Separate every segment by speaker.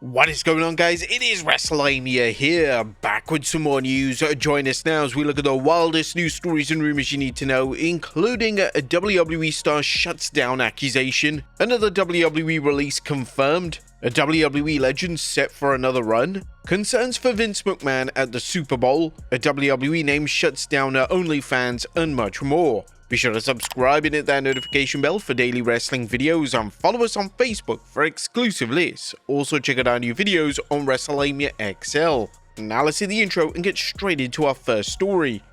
Speaker 1: What is going on, guys? It is Wrestlelamia here, back with some more news. Join us now as we look at the wildest news stories and rumors you need to know, including a WWE star shuts down accusation, another WWE release confirmed, a WWE legend set for another run, concerns for Vince McMahon at the Super Bowl, a WWE name shuts down OnlyFans, and much more. Be sure to subscribe and hit that notification bell for daily wrestling videos, and follow us on Facebook for exclusive lists. Also check out our new videos on Wrestlelamia XL. Now let's see the intro and get straight into our first story.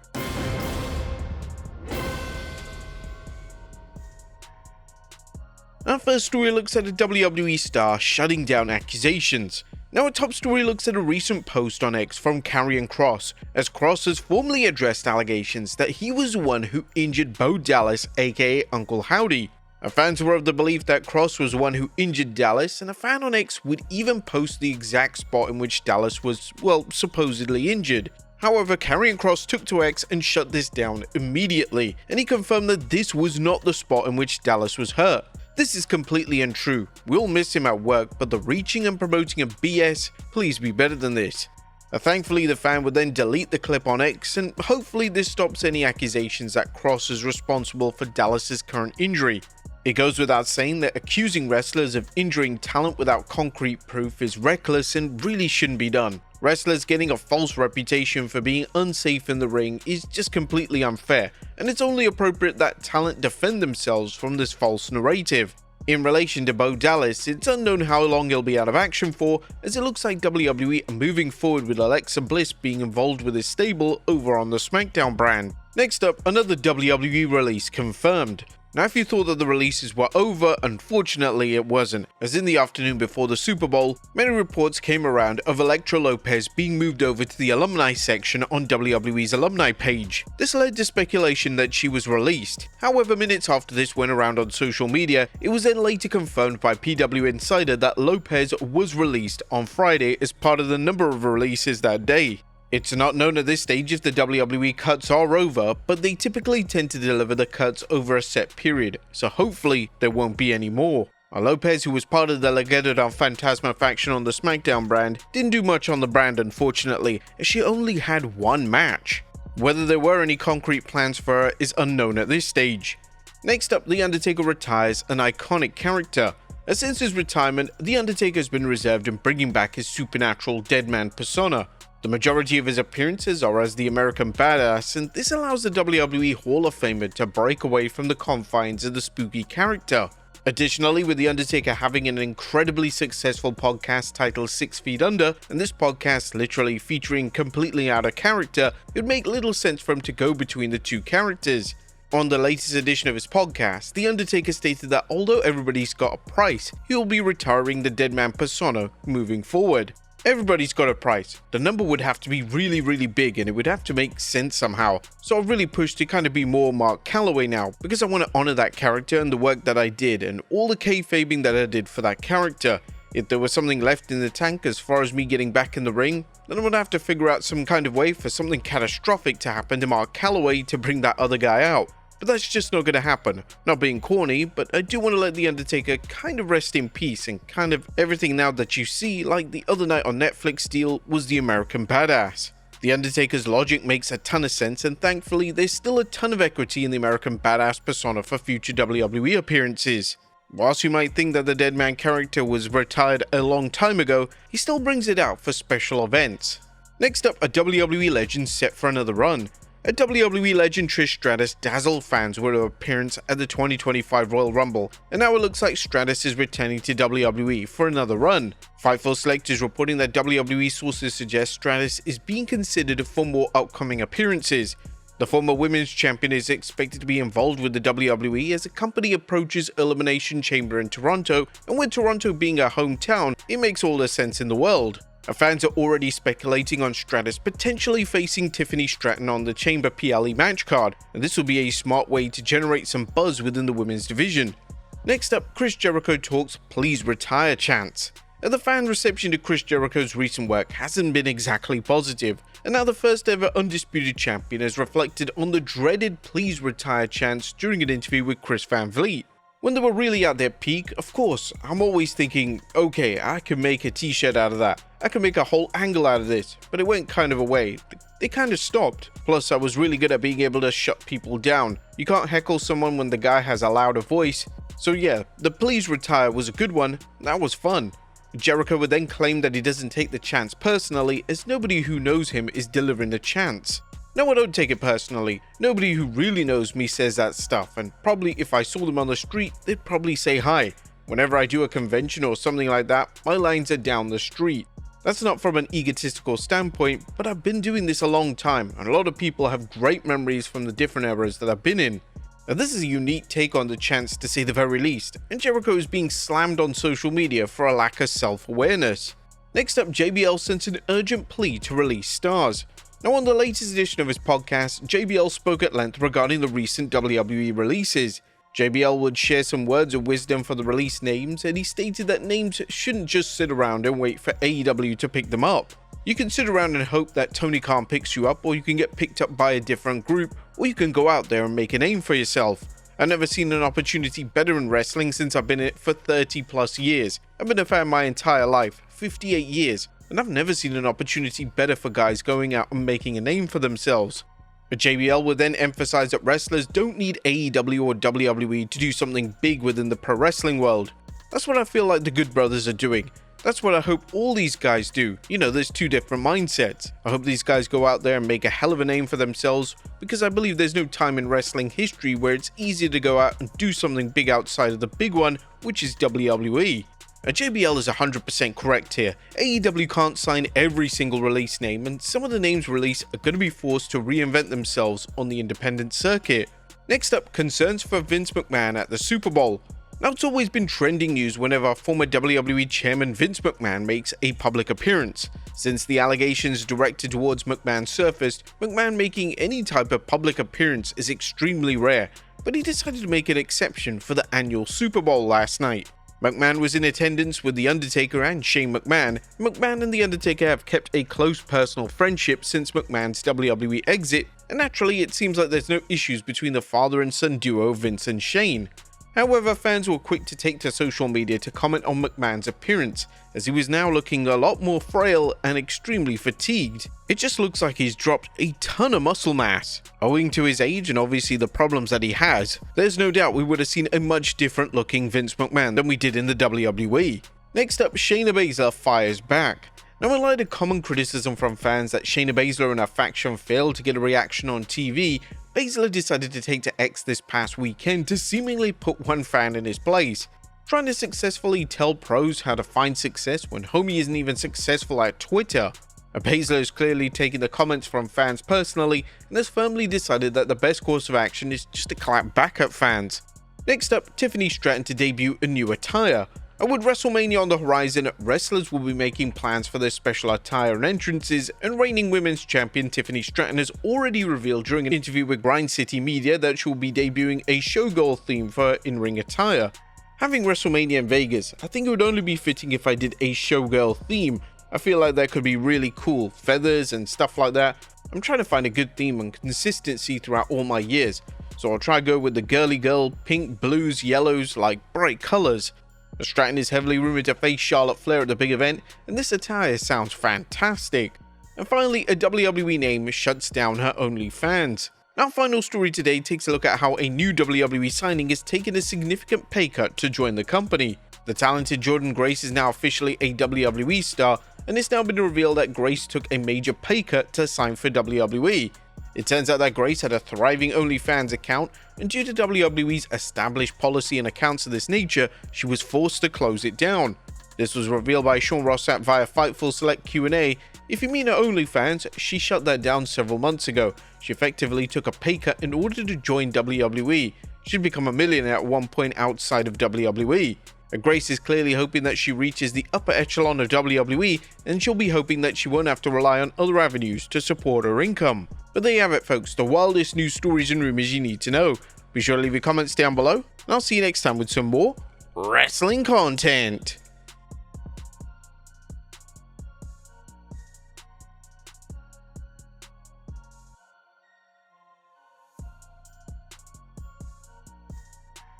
Speaker 1: Our first story looks at a WWE star shutting down accusations. Now, our top story looks at a recent post on X from Karrion Kross, as Kross has formally addressed allegations that he was the one who injured Bo Dallas, aka Uncle Howdy. Fans were of the belief that Kross was the one who injured Dallas, and a fan on X would even post the exact spot in which Dallas was, well, supposedly injured. However, Karrion Kross took to X and shut this down immediately, and he confirmed that this was not the spot in which Dallas was hurt. This is completely untrue. We'll miss him at work, but the reaching and promoting of BS, please be better than this. Thankfully, the fan would then delete the clip on X, and hopefully this stops any accusations that Kross is responsible for Dallas's current injury. It goes without saying that accusing wrestlers of injuring talent without concrete proof is reckless and really shouldn't be done. Wrestlers getting a false reputation for being unsafe in the ring is just completely unfair, and it's only appropriate that talent defend themselves from this false narrative. In relation to Bo Dallas, it's unknown how long he'll be out of action for, as it looks like WWE are moving forward with Alexa Bliss being involved with his stable over on the SmackDown brand. Next up, another WWE release confirmed. Now, if you thought that the releases were over, unfortunately it wasn't, as in the afternoon before the Super Bowl, many reports came around of Elektra Lopez being moved over to the alumni section on WWE's alumni page. This led to speculation that she was released. However, minutes after this went around on social media, it was then later confirmed by PW Insider that Lopez was released on Friday as part of the number of releases that day. It's not known at this stage if the WWE cuts are over, but they typically tend to deliver the cuts over a set period, so hopefully there won't be any more. Lopez, who was part of the Legado del Fantasma faction on the SmackDown brand, didn't do much on the brand unfortunately, as she only had one match. Whether there were any concrete plans for her is unknown at this stage. Next up, The Undertaker retires an iconic character. Since his retirement, The Undertaker has been reserved in bringing back his supernatural deadman persona. The majority of his appearances are as the American Badass, and this allows the WWE Hall of Famer to break away from the confines of the spooky character. Additionally, with The Undertaker having an incredibly successful podcast titled 6 Feet Under, and this podcast literally featuring completely out of character, it would make little sense for him to go between the two characters. On the latest edition of his podcast, The Undertaker stated that although everybody's got a price, he will be retiring the Deadman persona moving forward. Everybody's got a price. The number would have to be really big, and it would have to make sense somehow. So I've really pushed to kind of be more Mark Calloway now, because I want to honor that character and the work that I did and all the kayfabing that I did for that character. If there was something left in the tank as far as me getting back in the ring, then I would have to figure out some kind of way for something catastrophic to happen to Mark Calloway to bring that other guy out. But that's just not going to happen. Not being corny, but I do want to let The Undertaker kind of rest in peace, and kind of everything now that you see, like the other night on Netflix deal, was the American Badass. The Undertaker's logic makes a ton of sense, and thankfully there's still a ton of equity in the American Badass persona for future WWE appearances. Whilst you might think that the Deadman character was retired a long time ago, he still brings it out for special events. Next up, a WWE legend set for another run. A WWE legend Trish Stratus dazzled fans with her appearance at the 2025 Royal Rumble, and now it looks like Stratus is returning to WWE for another run. Fightful Select is reporting that WWE sources suggest Stratus is being considered for more upcoming appearances. The former women's champion is expected to be involved with the WWE as the company approaches Elimination Chamber in Toronto, and with Toronto being her hometown, it makes all the sense in the world. Fans are already speculating on Stratus potentially facing Tiffany Stratton on the Chamber PLE match card, and this will be a smart way to generate some buzz within the women's division. Next up, Chris Jericho talks Please Retire chants. The fan reception to Chris Jericho's recent work hasn't been exactly positive, and now the first ever Undisputed Champion has reflected on the dreaded Please Retire chants during an interview with Chris Van Vliet. When they were really at their peak, of course, I'm always thinking, okay, I can make a t-shirt out of that. I can make a whole angle out of this, but it went kind of away. They kind of stopped. Plus, I was really good at being able to shut people down. You can't heckle someone when the guy has a louder voice. So yeah, the Please Retire was a good one. That was fun. Jericho would then claim that he doesn't take the chants personally, as nobody who knows him is delivering the chants. No, I don't take it personally. Nobody who really knows me says that stuff, and probably if I saw them on the street, they'd probably say hi. Whenever I do a convention or something like that, my lines are down the street. That's not from an egotistical standpoint, but I've been doing this a long time, and a lot of people have great memories from the different eras that I've been in. Now, this is a unique take on the chants, to say the very least, and Jericho is being slammed on social media for a lack of self-awareness. Next up, JBL sent an urgent plea to release stars. Now, on the latest edition of his podcast, JBL spoke at length regarding the recent WWE releases. JBL would share some words of wisdom for the release names, and he stated that names shouldn't just sit around and wait for AEW to pick them up. You can sit around and hope that Tony Khan picks you up, or you can get picked up by a different group, or you can go out there and make a name for yourself. I've never seen an opportunity better in wrestling since I've been in it for 30 plus years. I've been a fan my entire life, 58 years. And I've never seen an opportunity better for guys going out and making a name for themselves. But JBL would then emphasize that wrestlers don't need AEW or WWE to do something big within the pro wrestling world. That's what I feel like the Good Brothers are doing. That's what I hope all these guys do. You know, there's two different mindsets. I hope these guys go out there and make a hell of a name for themselves, because I believe there's no time in wrestling history where it's easier to go out and do something big outside of the big one, which is WWE. Now, JBL is 100% correct here. AEW can't sign every single release name, and some of the names released are going to be forced to reinvent themselves on the independent circuit. Next up, concerns for Vince McMahon at the Superbowl. Now, it's always been trending news whenever former WWE chairman Vince McMahon makes a public appearance. Since the allegations directed towards McMahon surfaced, McMahon making any type of public appearance is extremely rare, but he decided to make an exception for the annual Super Bowl last night. McMahon was in attendance with The Undertaker and Shane McMahon. McMahon and The Undertaker have kept a close personal friendship since McMahon's WWE exit, and naturally it seems like there's no issues between the father and son duo Vince and Shane. However, fans were quick to take to social media to comment on McMahon's appearance, as he was now looking a lot more frail and extremely fatigued. It just looks like he's dropped a ton of muscle mass. Owing to his age and obviously the problems that he has, there's no doubt we would have seen a much different looking Vince McMahon than we did in the WWE. Next up, Shayna Baszler fires back. Now, in light of common criticism from fans that Shayna Baszler and her faction failed to get a reaction on TV, Baszler decided to take to X this past weekend to seemingly put one fan in his place, trying to successfully tell pros how to find success when homie isn't even successful at Twitter. Baszler is clearly taking the comments from fans personally and has firmly decided that the best course of action is just to clap back at fans. Next up, Tiffany Stratton to debut a new attire. And with WrestleMania on the horizon, wrestlers will be making plans for their special attire and entrances, and reigning women's champion Tiffany Stratton has already revealed during an interview with Grind City Media that she will be debuting a showgirl theme for her in-ring attire. Having WrestleMania in Vegas, I think it would only be fitting if I did a showgirl theme. I feel like that could be really cool, feathers and stuff like that. I'm trying to find a good theme and consistency throughout all my years, so I'll try to go with the girly girl, pink, blues, yellows, like bright colors. Stratton is heavily rumored to face Charlotte Flair at the big event, and this attire sounds fantastic. And finally, a WWE name shuts down her OnlyFans. Our final story today takes a look at how a new WWE signing has taken a significant pay cut to join the company. The talented Jordynne Grace is now officially a WWE star, and it's now been revealed that Grace took a major pay cut to sign for WWE. It turns out that Grace had a thriving OnlyFans account, and due to WWE's established policy and accounts of this nature, she was forced to close it down. This was revealed by Sean Ross Sapp via Fightful Select Q&A. If you mean her OnlyFans, she shut that down several months ago. She effectively took a pay cut in order to join WWE. She'd become a millionaire at one point outside of WWE. Grace is clearly hoping that she reaches the upper echelon of WWE, and she'll be hoping that she won't have to rely on other avenues to support her income. But there you have it, folks, the wildest news stories and rumors you need to know. Be sure to leave your comments down below, and I'll see you next time with some more wrestling content.